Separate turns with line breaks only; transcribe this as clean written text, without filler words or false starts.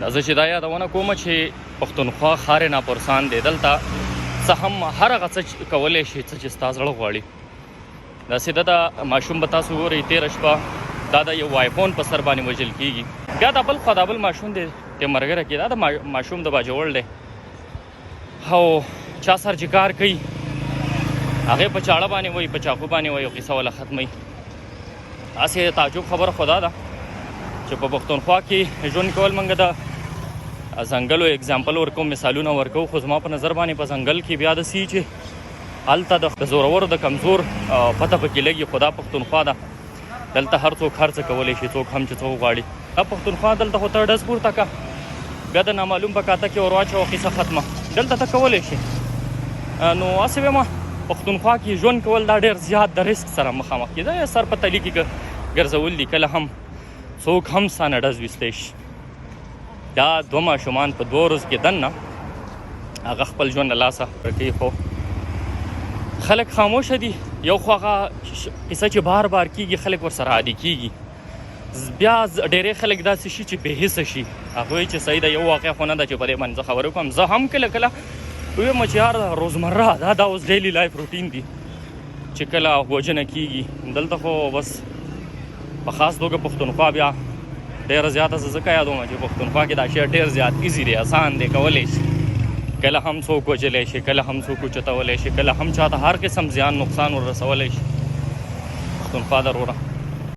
دا زه چې دا یادونه کوم چې پښتونخوا ښار ناپرسان دی، دلته څه هم هر هغه څه کولی شي څه چې ستا زړه غواړي. داسې د ماشوم به تاسو ګورئ تېره شپه دا د یو آیفون په سر باندې وژل کېږي. بیا دا بل خوا دا بل ماشوم دی د مرګره کې، دا د ماشوم د باجوړ دی او چا سر چې کار کوي هغې په چاړه باندې وایي، په چاقو باندې وایي او قصه والا ختموي. داسې تعجب خبره خو دا ده چې په پښتونخوا کې ژوند کول موږ د ځنګلو اګزامپل ورکو، مثالونه ورکو، خو زما په نظر باندې په ځنګل کې بیا داسې چې هلته د زورور د کمزور پته پکې لګي. خو دا پښتونخوا ده، دلته هر څوک هر څه کولی شي، څوک هم چې څوک غواړي. دا پښتونخوا دلته خو ته ډز پورته که بیا د نامعلوم په کاته کې ور واچوه قصه ختمه، دلته ته کولی شي. نو هسې وایم پښتونخوا کې ژوند کول دا ډېر زیات د ریسک سره مخامخ کېده. سر په تلي کې ګرځول دي، کله هم څوک هم ستا نه ډز ویستی شي. دا 2 ماشومان په 2 ورځو کې دننه هغه خپل ژوند له لاسه ورکوي. خو خلک خاموشه دي. یو خو هغه قصه چې بار بار کېږي خلک ورسره عادي کېږي. بیا ډېری خلک داسې شي چې بې حسه شي، هغه وایي چې صحیح ده یو واقع خو نه ده چې په دې باندې زه خبرې وکړم. زه هم کله کله ویم چې یار روزمره دا اوس ډیلی لایف روټین دی چې کله وژنه کېږي. دلته خو بس په خاص توګه پښتونخوا بیا ډېره زیاته زه ځکه یادوم چې پښتونخوا کې دا شی ډېر زیات ایزي دی، اسان دی، کولی شي. کله هم څوک وژلی شي، کله هم څوک اوچتولی شي، کله هم چاته هر قسم زیان نقصان ور رسولی شي. پښتونخوا ده وروره.